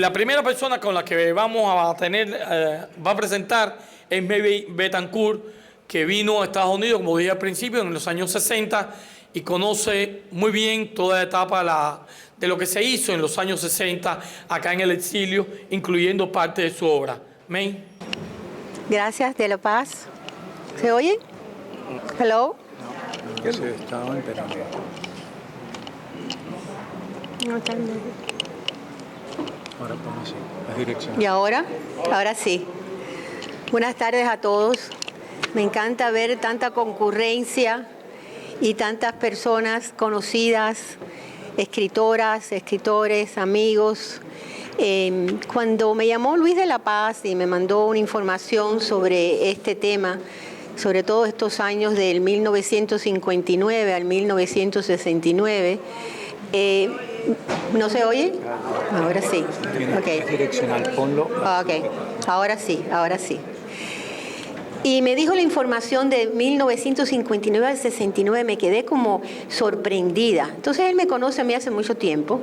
La primera persona con la que vamos a tener, va a presentar es May Betancourt, que vino a Estados Unidos, como dije al principio, en los años 60 y conoce muy bien toda la etapa de lo que se hizo en los años 60 acá en el exilio, incluyendo parte de su obra. May. Gracias, De La Paz. ¿Se oye? Hello. No, se estaba enterando. No, está bien. Ahora pone así, es dirección. ¿Y ahora? Ahora sí. Buenas tardes a todos. Me encanta ver tanta concurrencia y tantas personas conocidas, escritoras, escritores, amigos. Cuando me llamó Luis de la Paz y me mandó una información sobre este tema, sobre todo estos años del 1959 al 1969, ¿no se oye? Ahora sí. Okay. Es direccional, ponlo. Ok, ahora sí, ahora sí. Y me dijo la información de 1959 al 69, me quedé como sorprendida. Entonces él me conoce a mí hace mucho tiempo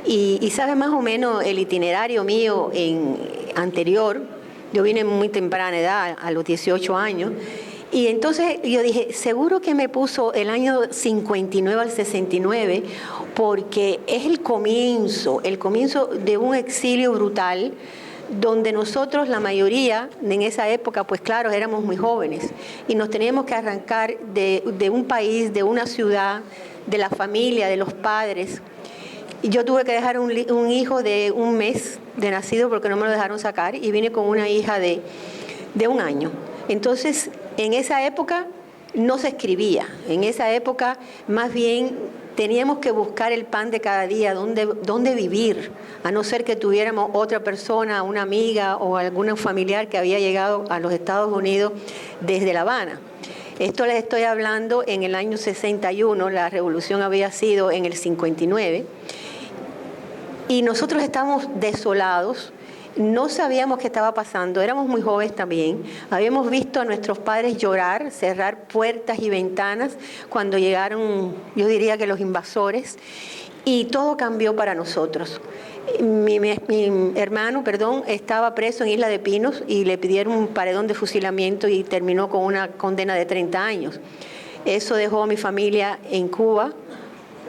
y sabe más o menos el itinerario mío anterior. Yo vine en muy temprana edad, a los 18 años. Y entonces yo dije, seguro que me puso el año 59 al 69, porque es el comienzo de un exilio brutal, donde nosotros, la mayoría, en esa época, pues claro, éramos muy jóvenes y nos teníamos que arrancar de un país, de una ciudad, de la familia, de los padres. Y yo tuve que dejar un hijo de 1 mes de nacido porque no me lo dejaron sacar y vine con una hija de 1 año. Entonces, en esa época no se escribía, en esa época más bien teníamos que buscar el pan de cada día, dónde vivir, a no ser que tuviéramos otra persona, una amiga o algún familiar que había llegado a los Estados Unidos desde La Habana. Esto les estoy hablando en el año 61, la revolución había sido en el 59, y nosotros estábamos desolados. No sabíamos qué estaba pasando, éramos muy jóvenes también. Habíamos visto a nuestros padres llorar, cerrar puertas y ventanas cuando llegaron, yo diría que los invasores, y todo cambió para nosotros. Mi hermano, estaba preso en Isla de Pinos y le pidieron un paredón de fusilamiento y terminó con una condena de 30 años. Eso dejó a mi familia en Cuba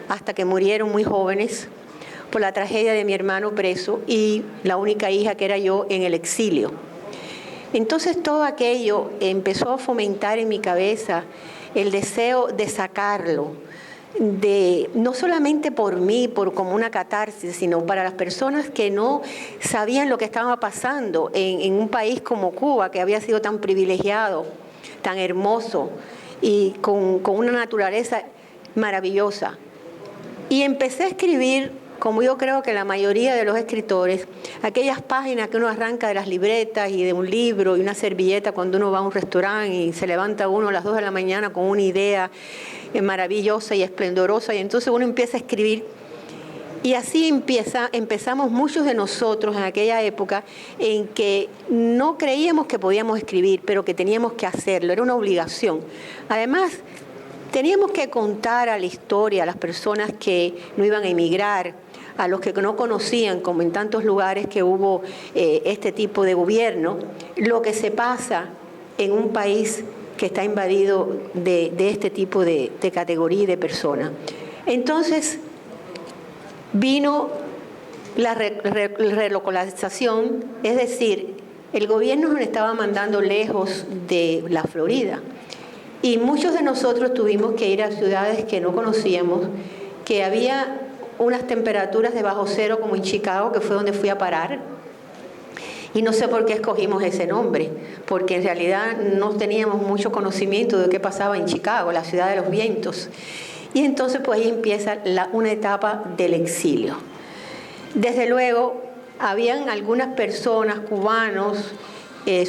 hasta que murieron muy jóvenes por la tragedia de mi hermano preso y la única hija que era yo en el exilio. Entonces todo aquello empezó a fomentar en mi cabeza el deseo de sacarlo, no solamente por mí, como una catarsis, sino para las personas que no sabían lo que estaba pasando en un país como Cuba, que había sido tan privilegiado, tan hermoso y con una naturaleza maravillosa. Y empecé a escribir, como yo creo que la mayoría de los escritores, aquellas páginas que uno arranca de las libretas y de un libro y una servilleta cuando uno va a un restaurante y se levanta uno a las 2 de la mañana con una idea maravillosa y esplendorosa y entonces uno empieza a escribir. Y así empezamos muchos de nosotros en aquella época en que no creíamos que podíamos escribir, pero que teníamos que hacerlo, era una obligación. Además, teníamos que contar a la historia, a las personas que no iban a emigrar, a los que no conocían, como en tantos lugares que hubo este tipo de gobierno, lo que se pasa en un país que está invadido de este tipo de categoría y de personas. Entonces, vino la relocalización, es decir, el gobierno nos estaba mandando lejos de la Florida. Y muchos de nosotros tuvimos que ir a ciudades que no conocíamos, que había unas temperaturas de bajo cero como en Chicago, que fue donde fui a parar. Y no sé por qué escogimos ese nombre, porque en realidad no teníamos mucho conocimiento de qué pasaba en Chicago, la ciudad de los vientos. Y entonces pues ahí empieza una etapa del exilio. Desde luego, habían algunas personas, cubanos,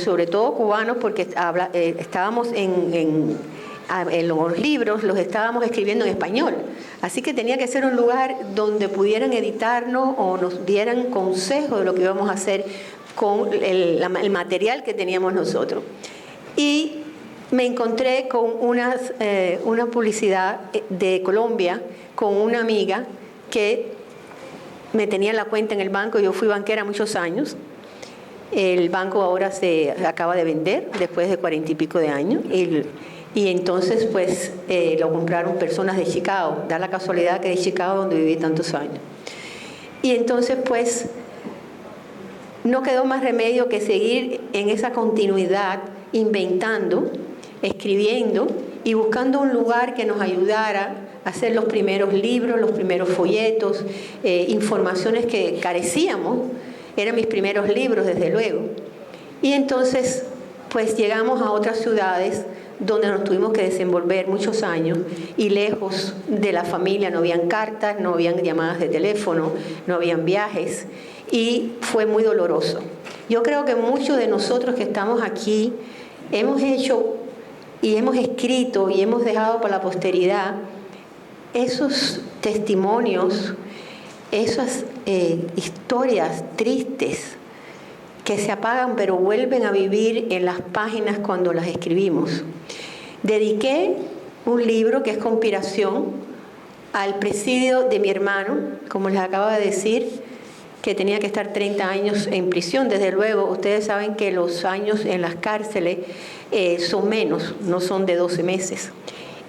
sobre todo cubanos, porque estábamos en los libros, los estábamos escribiendo en español. Así que tenía que ser un lugar donde pudieran editarnos o nos dieran consejo de lo que íbamos a hacer con el material que teníamos nosotros. Y me encontré con una publicidad de Colombia con una amiga que me tenían la cuenta en el banco. Yo fui banquera muchos años. El banco ahora se acaba de vender después de 40 y pico de años. Y entonces, pues, lo compraron personas de Chicago. Da la casualidad que de Chicago, donde viví tantos años. Y entonces, pues, no quedó más remedio que seguir en esa continuidad, inventando, escribiendo y buscando un lugar que nos ayudara a hacer los primeros libros, los primeros folletos, informaciones que carecíamos. Eran mis primeros libros, desde luego. Y entonces, pues, llegamos a otras ciudades donde nos tuvimos que desenvolver muchos años, y lejos de la familia. No habían cartas, no habían llamadas de teléfono, no habían viajes, y fue muy doloroso. Yo creo que muchos de nosotros que estamos aquí hemos hecho y hemos escrito y hemos dejado para la posteridad esos testimonios, esas historias tristes que se apagan pero vuelven a vivir en las páginas cuando las escribimos. Dediqué un libro que es Conspiración al presidio de mi hermano, como les acabo de decir, que tenía que estar 30 años en prisión. Desde luego, ustedes saben que los años en las cárceles son menos, no son de 12 meses.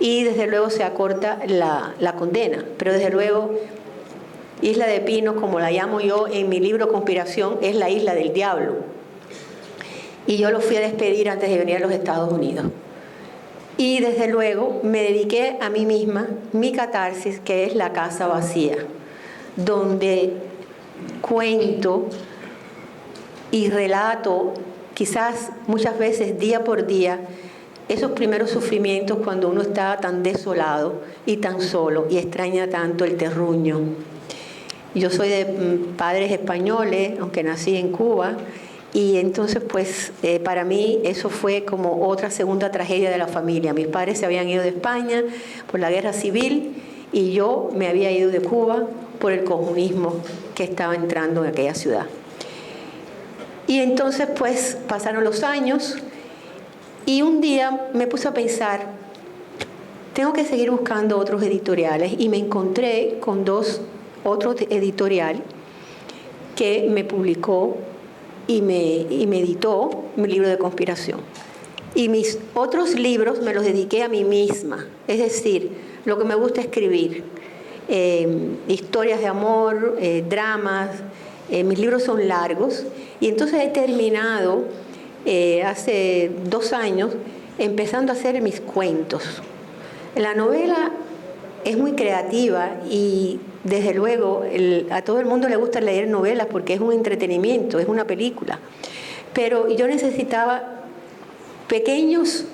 Y desde luego se acorta la condena, pero desde luego Isla de Pinos, como la llamo yo en mi libro Conspiración, es la isla del diablo. Y yo lo fui a despedir antes de venir a los Estados Unidos. Y desde luego me dediqué a mí misma, mi catarsis, que es La casa vacía, donde cuento y relato, quizás muchas veces día por día, esos primeros sufrimientos cuando uno está tan desolado y tan solo y extraña tanto el terruño. Yo soy de padres españoles, aunque nací en Cuba, y entonces pues para mí eso fue como otra segunda tragedia de la familia. Mis padres se habían ido de España por la guerra civil y yo me había ido de Cuba por el comunismo que estaba entrando en aquella ciudad. Y entonces pues pasaron los años y un día me puse a pensar, tengo que seguir buscando otros editoriales, y me encontré con otro editorial que me publicó y me editó mi libro de conspiración. Y mis otros libros me los dediqué a mí misma, es decir, lo que me gusta escribir, historias de amor, dramas. Mis libros son largos, y entonces he terminado hace 2 años empezando a hacer mis cuentos. La novela es muy creativa y desde luego a todo el mundo le gusta leer novelas porque es un entretenimiento, es una película. Pero yo necesitaba pequeños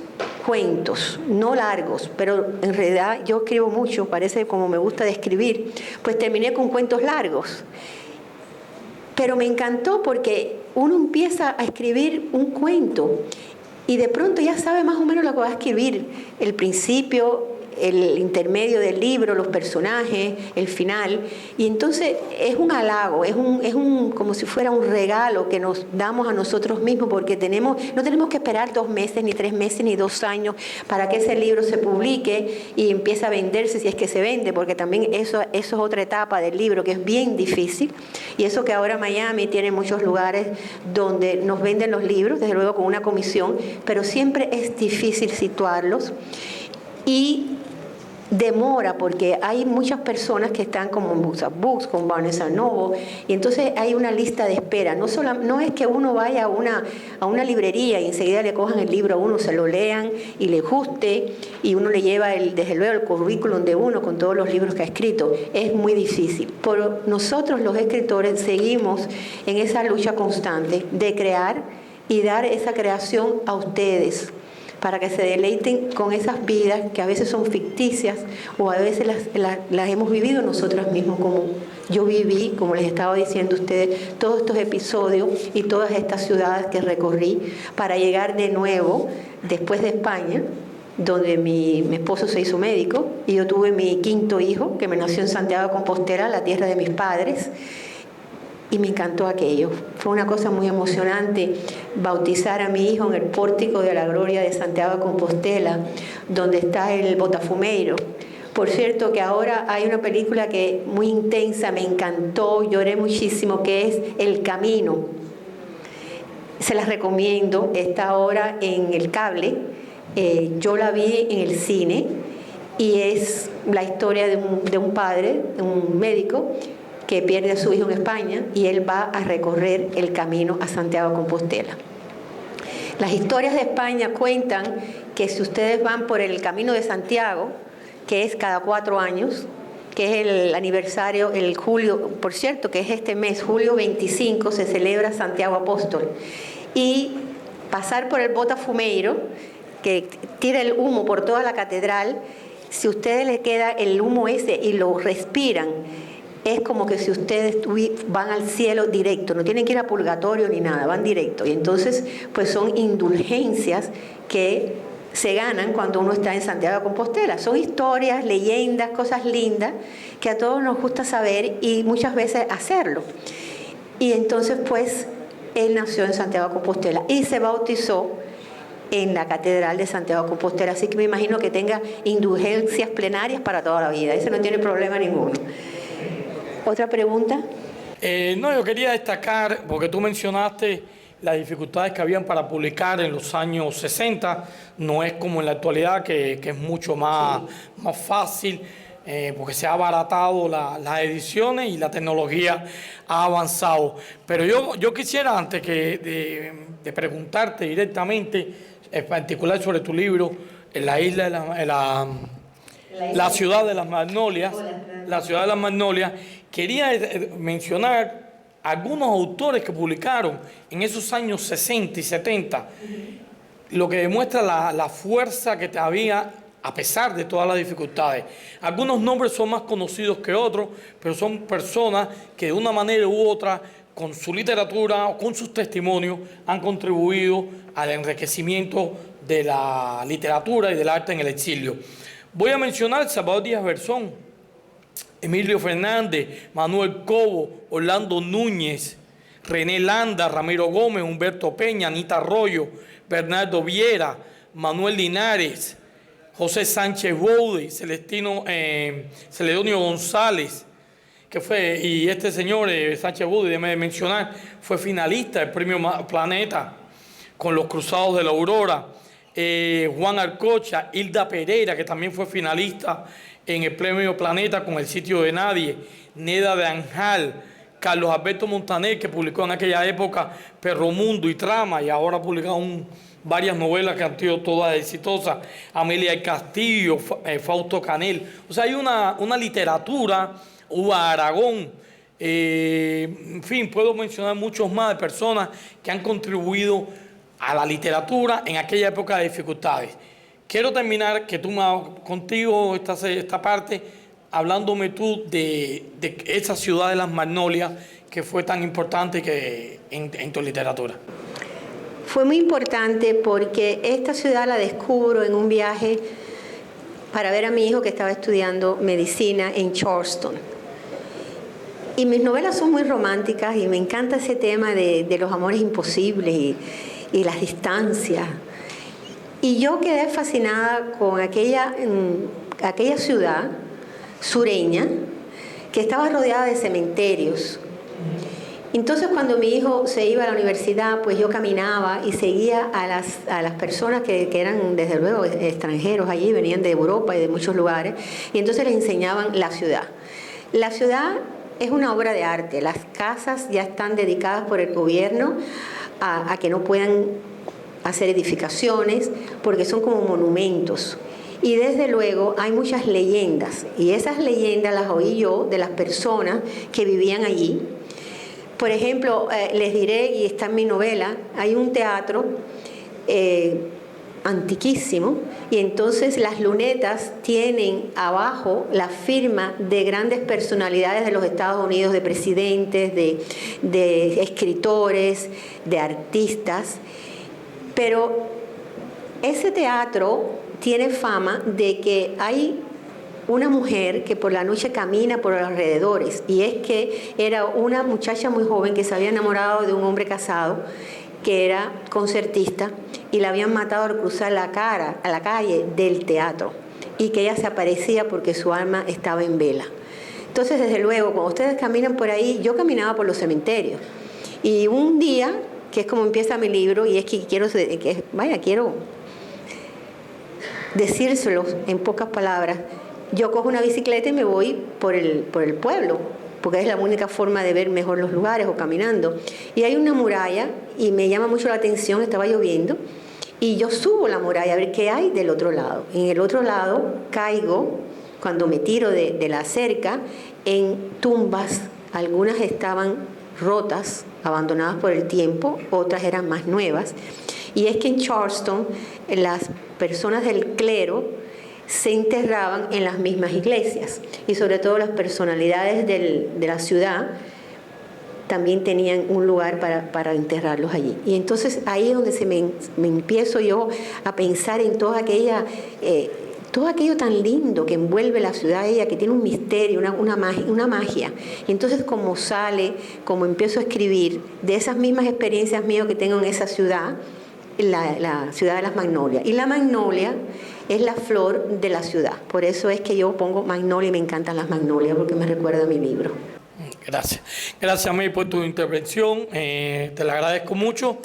cuentos, no largos, pero en realidad yo escribo mucho, parece como me gusta de escribir, pues terminé con cuentos largos. Pero me encantó porque uno empieza a escribir un cuento y de pronto ya sabe más o menos lo que va a escribir, el principio, el intermedio del libro, los personajes, el final. Y entonces es un halago, es como si fuera un regalo que nos damos a nosotros mismos, porque no tenemos que esperar 2 meses, ni 3 meses, ni 2 años para que ese libro se publique y empiece a venderse, si es que se vende, porque también eso es otra etapa del libro que es bien difícil. Y eso que ahora Miami tiene muchos lugares donde nos venden los libros, desde luego con una comisión, pero siempre es difícil situarlos. Y demora porque hay muchas personas que están como en Books, con Barnes & Noble, y entonces hay una lista de espera. No es que uno vaya a una librería y enseguida le cojan el libro a uno, se lo lean y le guste, y uno le lleva desde luego el currículum de uno con todos los libros que ha escrito. Es muy difícil. Pero nosotros los escritores seguimos en esa lucha constante de crear y dar esa creación a ustedes, para que se deleiten con esas vidas que a veces son ficticias o a veces las hemos vivido nosotras mismas, como yo viví, como les estaba diciendo a ustedes, todos estos episodios y todas estas ciudades que recorrí para llegar de nuevo después de España, donde mi esposo se hizo médico y yo tuve mi 5º hijo que me nació en Santiago de Compostela, la tierra de mis padres. Y me encantó aquello. Fue una cosa muy emocionante bautizar a mi hijo en el pórtico de la Gloria de Santiago de Compostela, donde está el Botafumeiro, Por cierto, que ahora hay una película que muy intensa, me encantó, lloré muchísimo, que es El Camino. Se las recomiendo, está ahora en el cable. Yo la vi en el cine y es la historia de un padre, de un médico, que pierde a su hijo en España y él va a recorrer el camino a Santiago de Compostela. Las historias de España cuentan que si ustedes van por el Camino de Santiago, que es cada 4 años, que es el aniversario, el julio, por cierto, que es este mes, julio 25, se celebra Santiago Apóstol. Y pasar por el Botafumeiro, que tira el humo por toda la catedral, si a ustedes les queda el humo ese y lo respiran, es como que si ustedes van al cielo directo, no tienen que ir a purgatorio ni nada, van directo. Y entonces, pues son indulgencias que se ganan cuando uno está en Santiago de Compostela. Son historias, leyendas, cosas lindas que a todos nos gusta saber y muchas veces hacerlo. Y entonces, pues, él nació en Santiago de Compostela y se bautizó en la Catedral de Santiago de Compostela. Así que me imagino que tenga indulgencias plenarias para toda la vida. Ese no tiene problema ninguno. ¿Otra pregunta? No, yo quería destacar, porque tú mencionaste las dificultades que habían para publicar en los años 60, no es como en la actualidad, que es mucho más fácil, porque se ha abaratado las ediciones y la tecnología ha avanzado. Pero yo quisiera, antes de preguntarte directamente, en particular sobre tu libro, en la isla de la ciudad de las Magnolias, la ciudad de las Magnolias, quería mencionar algunos autores que publicaron en esos años 60 y 70, lo que demuestra la fuerza que había a pesar de todas las dificultades. Algunos nombres son más conocidos que otros, pero son personas que de una manera u otra, con su literatura o con sus testimonios, han contribuido al enriquecimiento de la literatura y del arte en el exilio. Voy a mencionar Salvador Díaz Berzón, Emilio Fernández, Manuel Cobo, Orlando Núñez, René Landa, Ramiro Gómez, Humberto Peña, Anita Arroyo, Bernardo Viera, Manuel Linares, José Sánchez Boude, Celedonio González, que fue, y este señor, Sánchez Boude, déjeme mencionar, fue finalista del Premio Planeta con los Cruzados de la Aurora. Juan Arcocha, Hilda Pereira, que también fue finalista en el Premio Planeta con El Sitio de Nadie, Neda de Anjal, Carlos Alberto Montaner, que publicó en aquella época Perro Mundo y Trama, y ahora ha publicado varias novelas que han sido todas exitosas, Amelia del Castillo, Fausto Canel. O sea, hay una literatura, Uva Aragón, en fin, puedo mencionar muchos más de personas que han contribuido a la literatura en aquella época de dificultades. Quiero terminar contigo esta parte, hablándome tú de esa ciudad de las Magnolias que fue tan importante en tu literatura. Fue muy importante porque esta ciudad la descubro en un viaje para ver a mi hijo que estaba estudiando medicina en Charleston. Y mis novelas son muy románticas y me encanta ese tema de los amores imposibles y las distancias. Y yo quedé fascinada con aquella ciudad sureña que estaba rodeada de cementerios. Entonces, cuando mi hijo se iba a la universidad, pues yo caminaba y seguía a las personas que eran, desde luego, extranjeros allí, venían de Europa y de muchos lugares, y entonces les enseñaban la ciudad. La ciudad es una obra de arte. Las casas ya están dedicadas por el gobierno a que no puedan hacer edificaciones, porque son como monumentos. Y desde luego hay muchas leyendas, y esas leyendas las oí yo de las personas que vivían allí. Por ejemplo, les diré, y está en mi novela, hay un teatro antiquísimo, y entonces las lunetas tienen abajo la firma de grandes personalidades de los Estados Unidos, de presidentes, de escritores, de artistas. Pero ese teatro tiene fama de que hay una mujer que por la noche camina por los alrededores, y es que era una muchacha muy joven que se había enamorado de un hombre casado que era concertista y la habían matado al cruzar a la calle del teatro. y que ella se aparecía porque su alma estaba en vela. Entonces, desde luego, cuando ustedes caminan por ahí, yo caminaba por los cementerios. Y un día, que es como empieza mi libro, y es que quiero decírselo en pocas palabras, yo cojo una bicicleta y me voy por el pueblo, porque es la única forma de ver mejor los lugares, o caminando. Y hay una muralla, y me llama mucho la atención, estaba lloviendo, y yo subo la muralla a ver qué hay del otro lado. En el otro lado caigo, cuando me tiro de la cerca, en tumbas. Algunas estaban rotas, abandonadas por el tiempo, otras eran más nuevas. Y es que en Charleston las personas del clero se enterraban en las mismas iglesias, y sobre todo las personalidades de la ciudad también tenían un lugar para enterrarlos allí. Y entonces ahí es donde me empiezo yo a pensar en todo aquello tan lindo que envuelve la ciudad, ella, que tiene un misterio, una magia. Y entonces como empiezo a escribir de esas mismas experiencias mías que tengo en esa ciudad, la ciudad de las magnolias. Y la magnolia es la flor de la ciudad. Por eso es que yo pongo magnolia, y me encantan las magnolias porque me recuerda a mi libro. Gracias. Gracias, May, por tu intervención. Te la agradezco mucho.